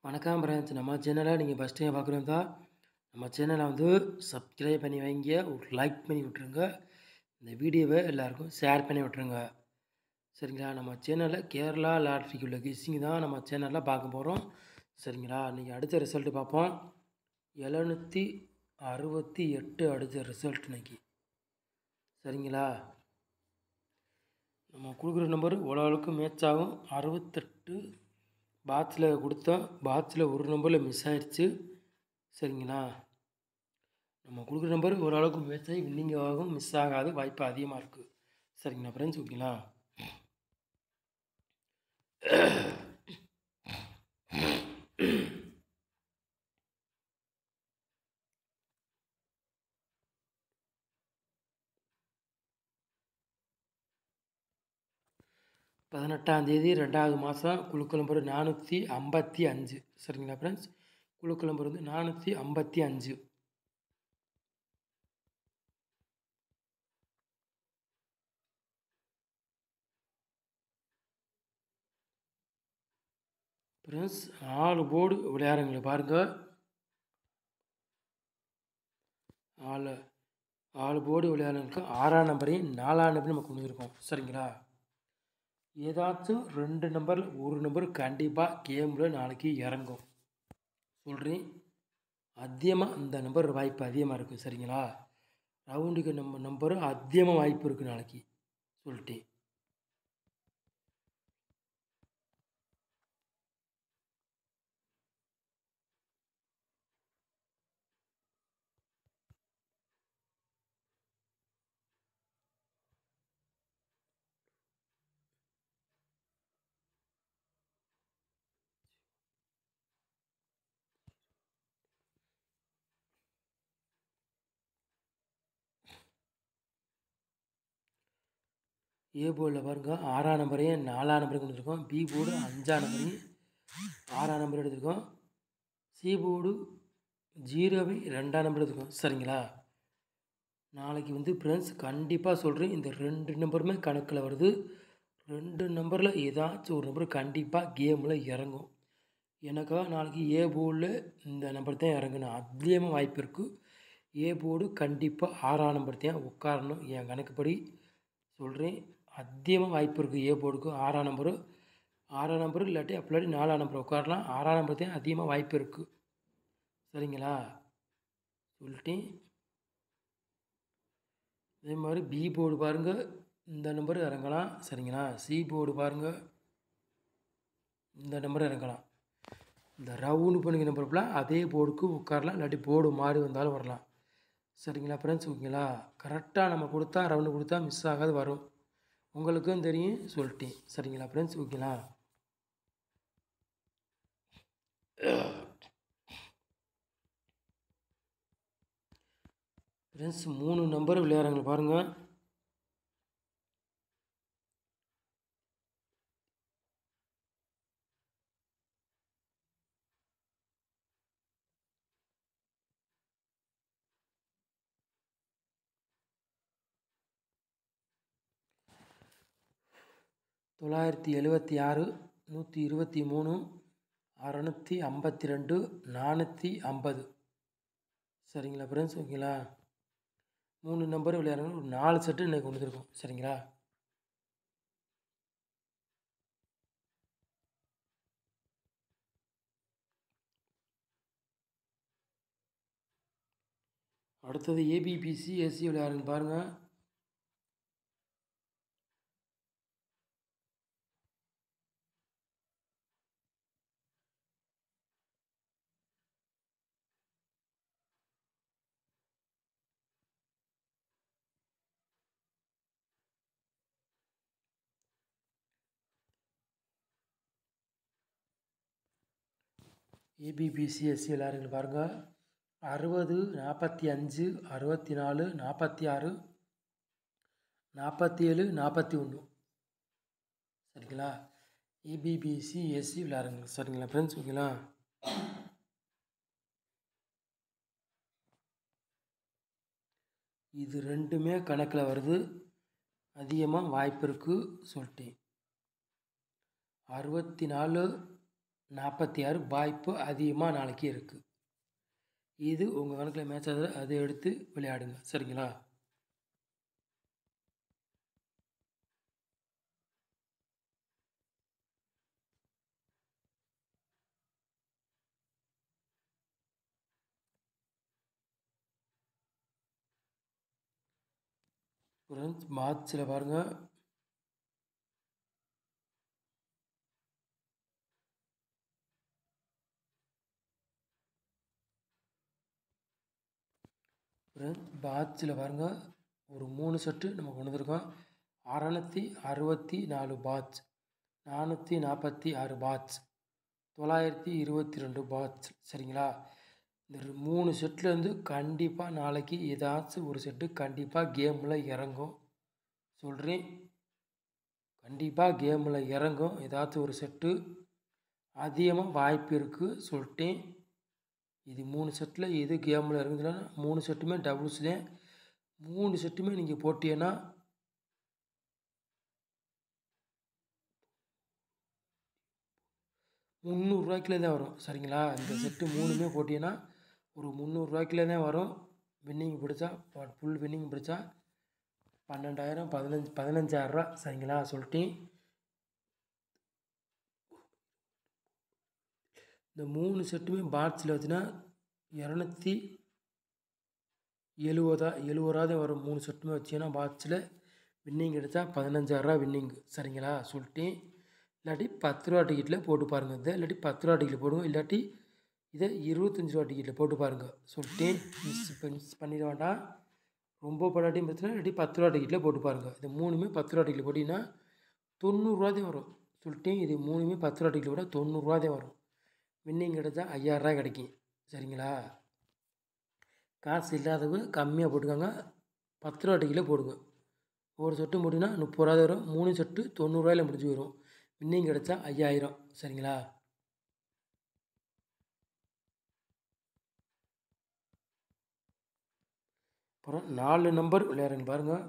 வணக்கம் ஃப்ரெண்ட்ஸ். நம்ம சேனலை நீங்கள் ஃபஸ்ட் டைம் பார்க்குறதா நம்ம சேனலை வந்து சப்ஸ்கிரைப் பண்ணி வைங்க, ஒரு லைக் பண்ணி விட்ருங்க, இந்த வீடியோவை எல்லாருக்கும் ஷேர் பண்ணி விட்ருங்க. சரிங்களா? நம்ம சேனலில் கேரளா லாட்ரிக்கு உள்ள கெஸ்ஸிங் தான் நம்ம சேனலில் பார்க்க போகிறோம். சரிங்களா? இன்றைக்கி அடுத்த ரிசல்ட்டு பார்ப்போம். 768 அடுத்த ரிசல்ட் இன்னைக்கு. சரிங்களா? நம்ம கொடுக்குற நம்பர் ஓரளவுக்கு மேட்ச் ஆகும். 68 பாக்ஸில் கொடுத்தோம். பாக்ஸில் ஒரு நம்பரில் மிஸ் ஆயிடுச்சு. சரிங்களா? நம்ம கொடுக்குற நம்பர் ஓரளவுக்கு மேட்ச் ஆகி வின்னிங் ஆகும், மிஸ் ஆகாது, வாய்ப்பு அதிகமாக இருக்குது. சரிங்களா ஃப்ரெண்ட்ஸ்? ஓகேங்களா? தேதி 2வது மாதம் குழுக்கள் நம்பர் 455. சரிங்களா ஃப்ரெண்ட்ஸ்? குழுக்கள் நம்பர் வந்து 455. ஃப்ரெண்ட்ஸ் 4 போர்டு விளையாடுறவங்களை பாருங்கள். 4 போர்டு விளையாடுறவங்களுக்கு 6ஆம் நம்பரையும் 4ஆம் நம்பரையும் நம்ம கொண்டு இருக்கோம். சரிங்களா? ஏதாச்சும் 2 நம்பரில் ஒரு நம்பர் கண்டிப்பாக கேமில் நாளைக்கு இறங்கும் சொல்கிறேன். அதிகமாக இந்த நம்பர் வாய்ப்பு அதிகமாக இருக்குது. சரிங்களா? ரவுண்டுக்கு நம்பரும் அதிகமாக வாய்ப்பு இருக்குது நாளைக்கு சொல்லிட்டேன். ஏ போர்டில் பாருங்கள் 6ஆம் நம்பரையும் 4ஆம் நம்பரையும் கொண்டு இருக்கோம். பி போர்டு 5ஆம் நம்பரையும் 6ஆம் நம்பர் எடுத்துருக்கோம். சி போர்டு 0வை 2ஆம் நம்பர் எடுத்துருக்கோம். சரிங்களா? நாளைக்கு வந்து ஃப்ரெண்ட்ஸ் கண்டிப்பாக சொல்கிறேன், இந்த 2 நம்பருமே கணக்கில் வருது. 2 நம்பரில் ஏதாச்சும் ஒரு நம்பர் கண்டிப்பாக கேமில் இறங்கும். எனக்கா நாளைக்கு ஏ போர்டில் இந்த நம்பர் தான் இறங்கணும் அதிகமாக வாய்ப்பு இருக்குது. ஏ போர்டு கண்டிப்பாக 6ஆம் நம்பர் தான் உட்காரணும். என் கணக்குப்படி சொல்கிறேன், அதிகமாக வாய்ப்பு இருக்குது ஏ போர்டுக்கு. 6ஆம் நம்பரு இல்லாட்டி அப்படி 4ஆம் நம்பர் உட்காரலாம். 6ஆம் நம்பர் தான் அதிகமாக வாய்ப்பு இருக்குது. சரிங்களா? சொல்லிட்டேன். அதே மாதிரி பி போர்டு பாருங்கள், இந்த நம்பர் இறங்கலாம். சரிங்களா? சி போர்டு பாருங்கள், இந்த நம்பர் இறங்கலாம். இந்த ரவுண்டு பண்ணிக்க நம்பர்லாம் அதே போர்டுக்கு உட்காரலாம், இல்லாட்டி போர்டு மாறி வந்தாலும் வரலாம். சரிங்களா ஃப்ரெண்ட்ஸ்? ஓகேங்களா? கரெக்டாக நம்ம கொடுத்தா ரவுண்டு கொடுத்தா மிஸ் ஆகாது, வரும். உங்களுக்கும் தெரியும் சொல்லிட்டேன். சரிங்களா ஃப்ரெண்ட்ஸ்? ஓகேங்களா? ஃப்ரெண்ட்ஸ் 3 நம்பர் விளையாடுறாங்க பாருங்கள். தொள்ளாயிரத்தி 76, 123, 652, 450. சரிங்களா ஃப்ரெண்ட்ஸ்? ஓகேங்களா? 3 நம்பர் விளையாடுறாங்க. ஒரு 4 செட்டு இன்றைக்கி கொண்டு வந்துருக்கோம். சரிங்களா? அடுத்தது ஏபிபிசி எஸ்சி விளையாடுங்க பாருங்கள். ஏபிபிசிஎஸ்சி விளையாடுங்க பாருங்கள். 60, 45, 64, 46, 47, 41. சரிங்களா? ஏபிபிசிஎஸ்சி விளையாடுங்க. சரிங்களா ஃப்ரெண்ட்ஸ்? ஓகேங்களா? இது ரெண்டுமே கணக்கில் வருது, அதிகமாக வாய்ப்பு இருக்குது சொல்லிட்டேன். 64, 46 வாய்ப்பு அதிகமாக நாளைக்கு இருக்குது. இது உங்கள் கணக்கில் மேட்ச் ஆகுது, அதை எடுத்து விளையாடுங்க. சரிங்களா? ஃப்ரெண்ட்ஸ் மேட்ச்சில் பாருங்கள், பாட்சில் பாருங்கள், ஒரு 3 செட்டு நம்ம கொண்டு வந்திருக்கோம். 664 பாட்ச், 446 பாட்ச், 922 பாட்ச். சரிங்களா? இந்த 3 செட்லேருந்து கண்டிப்பாக நாளைக்கு ஏதாச்சும் ஒரு செட்டு கண்டிப்பாக கேமில் இறங்கும். சொல்கிறேன், கண்டிப்பாக கேமில் இறங்கும். ஏதாச்சும் ஒரு செட்டு அதிகமாக வாய்ப்பு இருக்குது சொல்லிட்டேன். இது 3 செட்டில் எது கேமில் இறங்குதுன்னா 3 செட்டுமே டபுள்ஸ் தான். 3 செட்டுமே நீங்கள் போட்டீங்கன்னா ₹300 தான் வரும். சரிங்களா? இந்த செட்டு 3மே போட்டீங்கன்னா ஒரு ₹300 தான் வரும். வின்னிங் பிடிச்சா, ஃபுல் வின்னிங் பிடிச்சா 12,000 15,000 சரிங்களா? சொல்லிட்டேன். இந்த 3 செட்டுமே பாட்ஸில் வச்சுன்னா 270 வரும். 3 செட்டுமே வச்சிங்கன்னா பாட்ஸில் வின்னிங் எடுத்தா 15,000 வின்னிங். சரிங்களா? சொல்லிட்டேன். இல்லாட்டி ₹10 டிக்கெட்டில் போட்டு பாருங்கள். இதை இல்லாட்டி ₹10 டிக்கெட்டில் போடுங்க. இல்லாட்டி இதை ₹25 டிக்கெட்டில் போட்டு பாருங்கள். சொல்லிட்டேன். மிஸ் பண்ணிட வேண்டாம். ரொம்ப படாட்டியும் பிரச்சனை, இல்லாட்டி ₹10 டிக்கெட்டில் போட்டு பாருங்கள். இது 3மே ₹10 டிக்கெட்டில் போட்டிங்கன்னா ₹90 தான் வரும். சொல்லிட்டேன். இது 3மே ₹10 டிக்கெட்டில் போட்டால் ₹90 தான் வரும். வின்னிங் கிடைச்சா ₹5,000 கிடைக்கும். சரிங்களா? காசு இல்லாதவங்க கம்மியாக போட்டுக்கோங்க. ₹10 டிக்கெட்டில் போடுங்க. ஒரு செட்டு முடினா ₹30 வரும். 3 செட்டு ₹90 முடிஞ்சு வரும். வின்னிங் கிடைச்சா 5,000. சரிங்களா? அப்புறம் 4 நம்பர் விளையாடுங்க பாருங்கள்.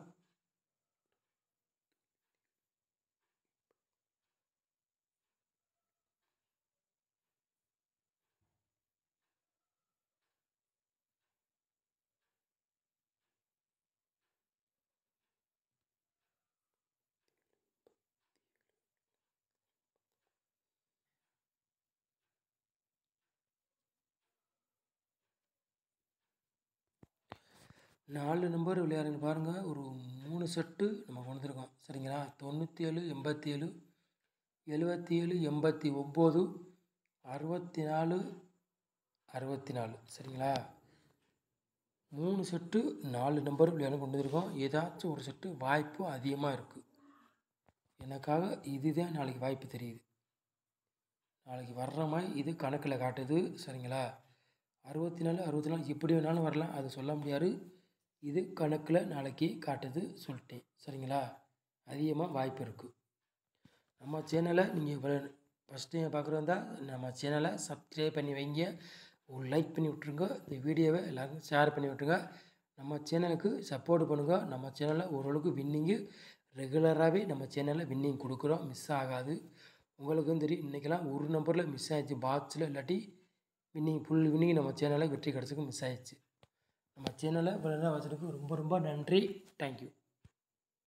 நாலு நம்பர் விளையாடுங்க பாருங்கள். ஒரு 3 செட்டு நம்ம கொண்டு வந்துருக்கோம். சரிங்களா? 97, 87, 77, 89, 64, 64. சரிங்களா? 3 செட்டு 4 நம்பர் விளையாட கொண்டு வந்துருக்கோம். ஏதாச்சும் ஒரு செட்டு வாய்ப்பு அதிகமாக இருக்குது. எனக்காக இதுதான் நாளைக்கு வாய்ப்பு தெரியுது. நாளைக்கு வர்ற மாதிரி இது கணக்கில் காட்டுது. சரிங்களா? 64, 64 எப்படி வேணாலும் வரலாம், அது சொல்ல முடியாது. இது கணக்கில் நாளைக்கு காட்டுது சொல்லிட்டேன். சரிங்களா? அதிகமாக வாய்ப்பு இருக்குது. நம்ம சேனலை நீங்கள் ஃபஸ்ட் டைம் பார்க்குறதா நம்ம சேனலை சப்ஸ்கிரைப் பண்ணி வைங்க. ஒரு லைக் பண்ணி விட்ருங்க. இந்த வீடியோவை எல்லோருக்கும் ஷேர் பண்ணி விட்ருங்க. நம்ம சேனலுக்கு சப்போர்ட் பண்ணுங்கள். நம்ம சேனலில் ஓரளவுக்கு வின்னிங்கு ரெகுலராகவே நம்ம சேனலில் வின்னிங் கொடுக்குறோம். மிஸ் ஆகாது. உங்களுக்கும் தெரியும், இன்றைக்கெல்லாம் ஒரு நம்பரில் மிஸ் ஆகிடுச்சு பாக்ஸில். இல்லாட்டி வின்னிங் ஃபுல் வின்னிங் நம்ம சேனலில் வெற்றி கிடச்சிக்கு மிஸ் ஆகிடுச்சு. நம்ம சேனலை இவ்வளோ நேரம் வச்சதுக்கு ரொம்ப ரொம்ப நன்றி. தேங்க்யூ.